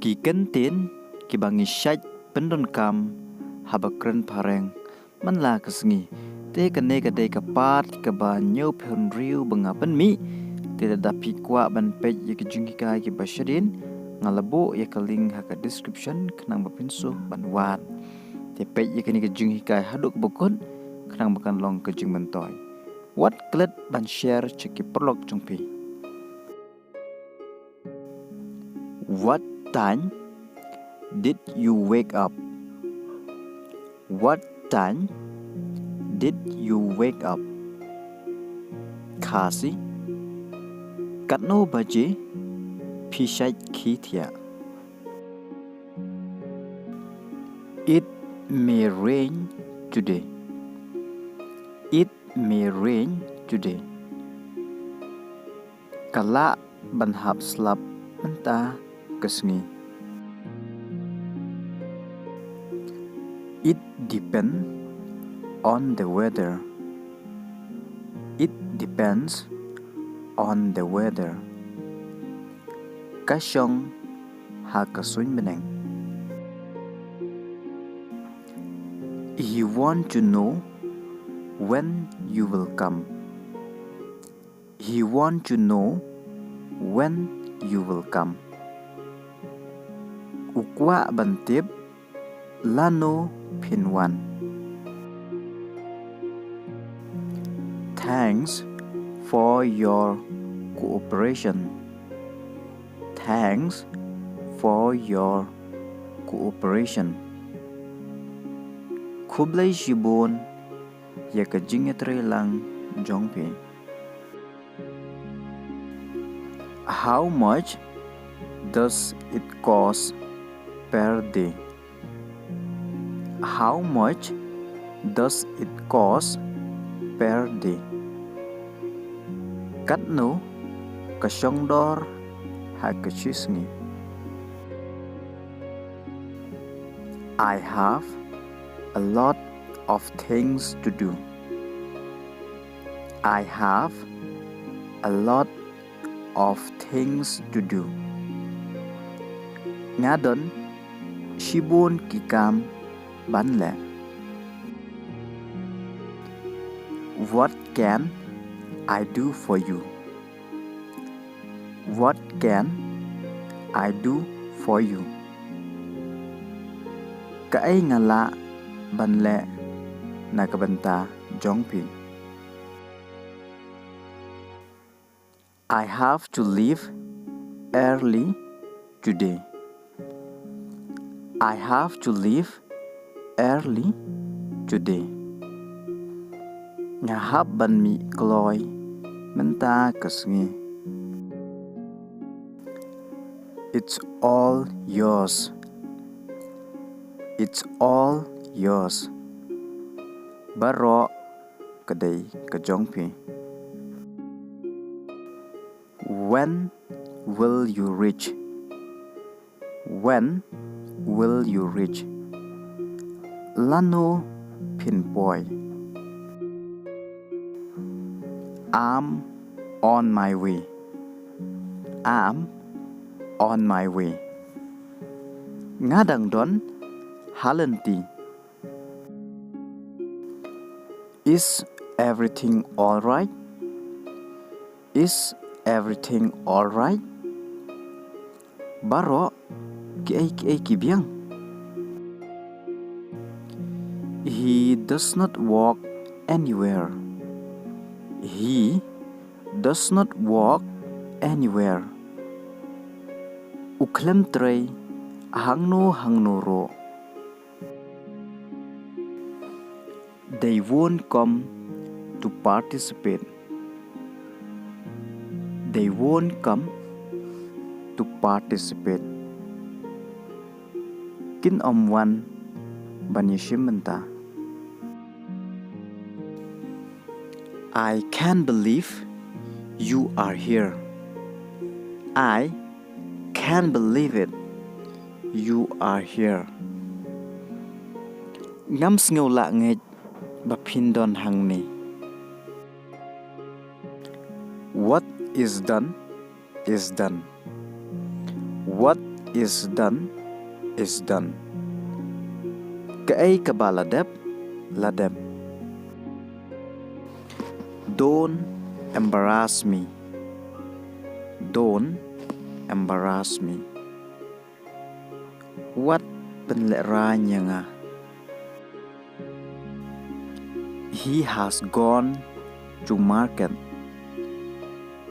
Ki Kyntien, Kiba ngi Shait, Pyndonkam, Haba Kren Phareng, man la sngi, te ka ne ka de ka pat ka ba nyo phun riu banga pan mi, te da pi kwa ban page ye ka jinghikai ki ba shadin, ngalabo ye ka link ha ka description khnang ba Pynshong ban wan. Te page ye ka ni ka jinghikai haduk bokon, khnang bakan long ka jing mentoy. What klet ban share cheki prolog jungpi. What time did you wake up? What time did you wake up? Khasi Katno baje Shait Kyntien. It may rain today. It may rain today. Kala ban hap slap menta kesngi. It depends on the weather. It depends on the weather. Pynshong ha kasuin beneng. You want to know when you will come. He want to know when you will come. Ukwa bantip lano pinwan. Thanks for your cooperation. Thanks for your cooperation. Kublai shibon ya ka jingialang jongpi. How much does it cost per day? How much does it cost per day? Katno kasyongdor hakachisngi. I have a lot of things to do. I have a lot of things to do. Ngadon shibun kikam banle. What can I do for you? What can I do for you? Kaay ngala banle nakabanta jongpi. I have to leave early today. I have to leave early today. Ngahap ban mi kloy menta kasngi. It's all yours. It's all yours. Baro kadai kajongpi. When will you reach? When will you reach? Lano pinboy. I'm on my way. I'm on my way. Ngadang don halenti. Is everything all right? Is everything all right? Baro ki biang. He does not walk anywhere. He does not walk anywhere. Uklem trei hangno ro. They won't come to participate. They won't come to participate. Kin omwan banishimenta. I can't believe you are here. I can't believe it. You are here. Ngam sngew la ngej ba Pindon hangni. What is done is done. What is done is done. Ka'ay kabaladep ladep. Don't embarrass me. Don't embarrass me. What penleranya nga? He has gone to market.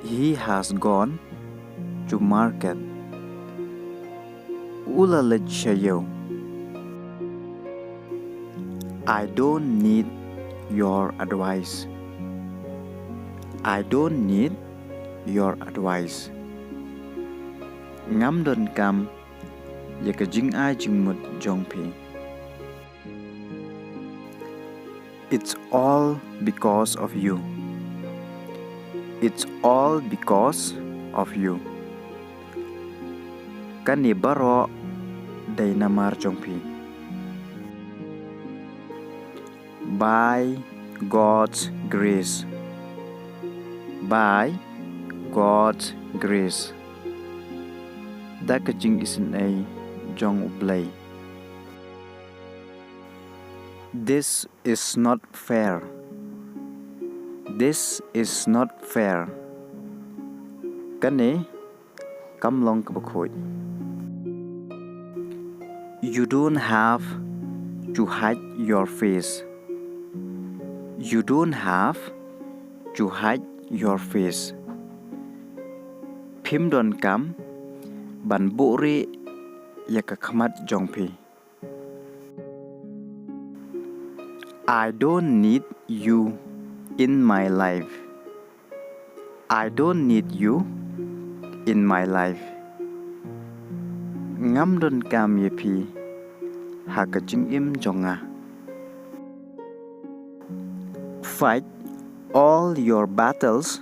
He has gone to market. Ulalit siya. I don't need your advice. I don't need your advice. Ngam don kam yaka jingai jingmut jongpi. It's all because of you. It's all because of you. Kani baro day namar jongpi. By God's grace. By God's grace. Dakajing isin ay jong uplay. This is not fair. This is not fair. Kani kamlong kabakhoy. You don't have to hide your face. You don't have to hide your face. Pyndonkam ban buri yakakmat jongpi. I don't need you in my life. I don't need you in my life. Ngam don kam yepi hakajing im jonga. Fight all your battles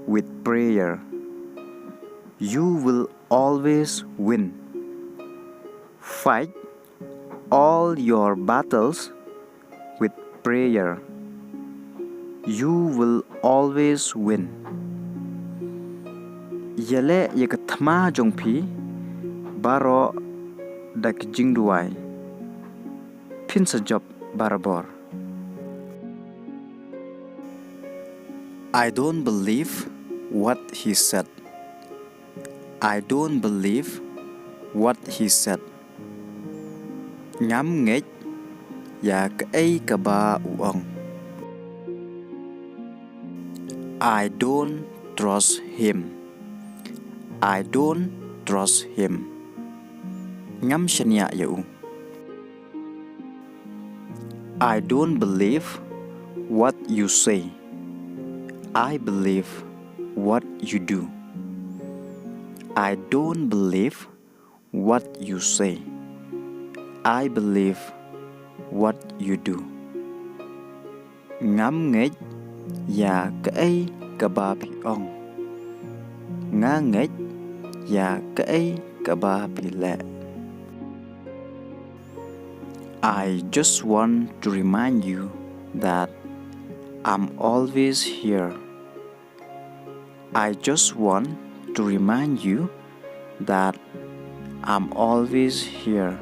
with prayer. You will always win. Fight all your battles with prayer. You will always win. Yale yakathma jongpi baro dak jingrwai. Pynshong barabor. I don't believe what he said. I don't believe what he said. Ngam ngej ya ka'ay kaba uong. I don't trust him. I don't trust him. Ngam shanya yau. I don't believe what you say. I believe what you do. I don't believe what you say. I believe what you do. Ngam ngej ya ka'ay kabapi ong. Nga ngej ya ka'ay kabapi le. I just want to remind you that I'm always here. I just want to remind you that I'm always here.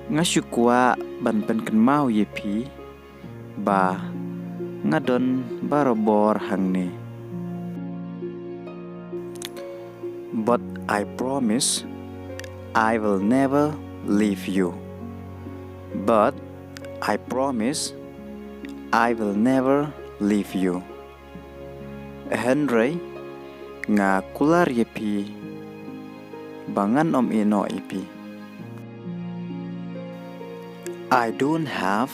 Ngasukwa ban pen mau yepi ba ngadon barabor hangne. But I promise I will never leave you. But I promise I will never leave you. Henry nga kular yepi bangan om ino ipi. I don't have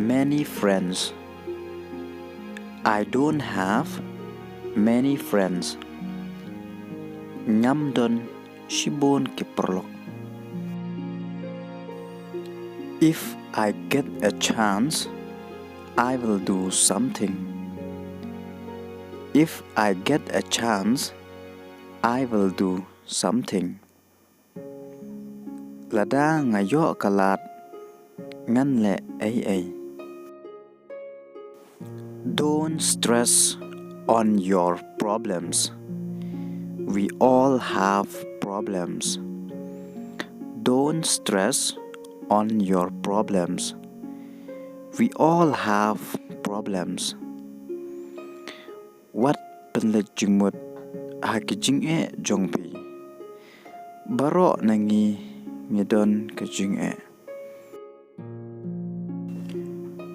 many friends. I don't have many friends. Ngam don shibon kiperlok. If I get a chance, I will do something. If I get a chance, I will do something. Lada ngayo kalat ngan le ay. Don't stress on your problems. We all have problems. Don't stress on your problems. We all have problems. What penlejimut hakijing jongpi. Baro nangi ngedon kajing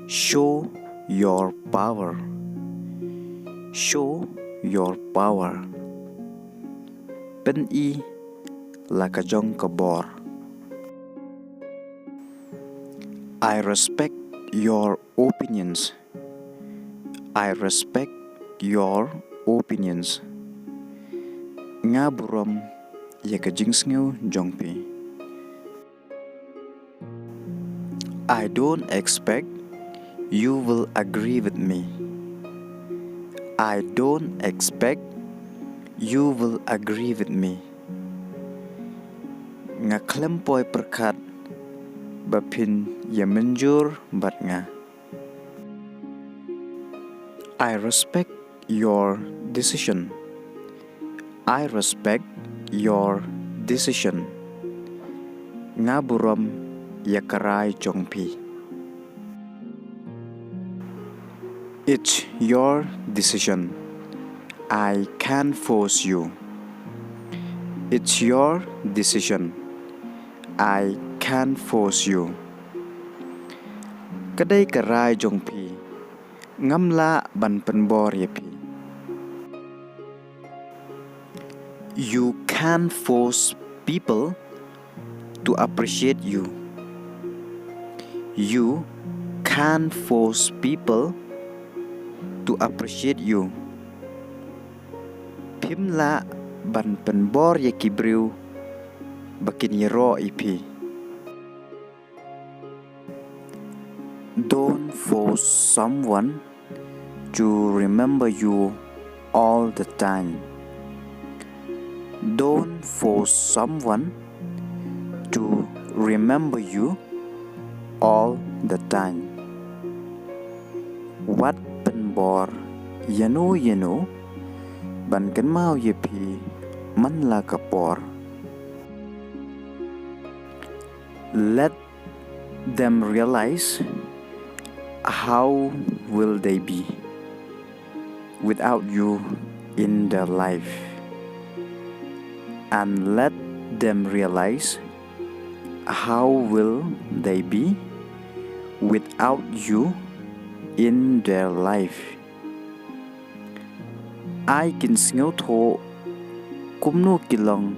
Show your power. Show your power. Pen I la kajong kabor. I respect your opinions. I respect your opinions. Nga buram ya kajing sngew jongpi. I don't expect you will agree with me. I don't expect you will agree with me. Nga klempoy perkat bapin ya menjur bat nga. I respect your decision. I respect your decision. Nga buram ya karay jongpi. It's your decision. I can't force you. It's your decision. I can't force you. Kadai karay jongpi. Ngamla ban penbor yepi. You can't force people to appreciate you. You can't force people to appreciate you. Pimla ban penbor ye kibriu bakin yero ipi. Don't force someone to remember you all the time. Don't force someone to remember you all the time. What penbor yano ban kan mau yepi man la kapor. Let them realize how will they be without you in their life, and let them realize how will they be without you in their life. I can sngew tho kumno kilong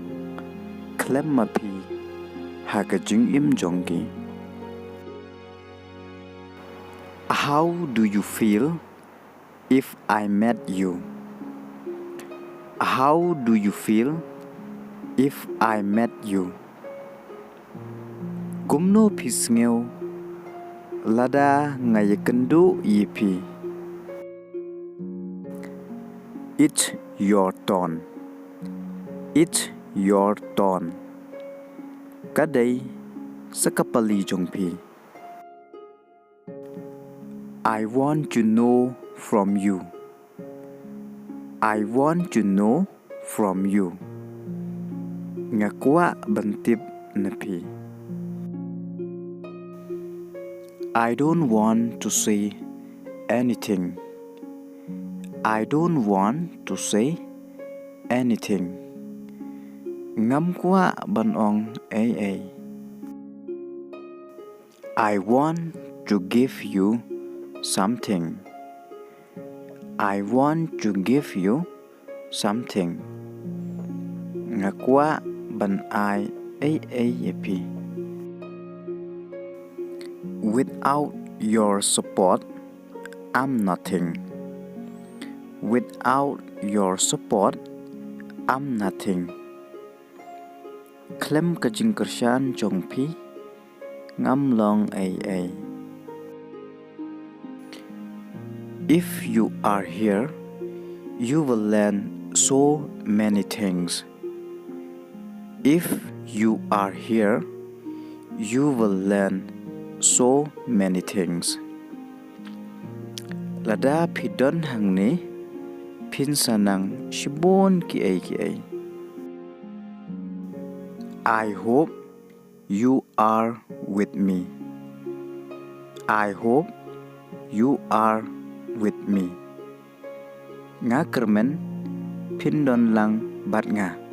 klem mapi hakajing im jongi. How do you feel if I met you? How do you feel if I met you? Kumno pisngew lada ngayakendu yipi. It's your turn. It's your turn. Kadai sakapali jongpi. I want to know from you. I want to know from you. Ngakwa bantip napi. I don't want to say anything. I don't want to say anything. Ngamkwa banong ay. I want to give you something. I want to give you something. Ngakwa ban ay yepi. Without your support, I'm nothing. Without your support, I'm nothing. Klem kajing kershan jongpi ngam long ay. If you are here, you will learn so many things. If you are here, you will learn so many things. Lada pidon hangni pinsanang shibon ki ay. I hope you are with me. I hope you are with me. Nga kermen pindon lang bat nga.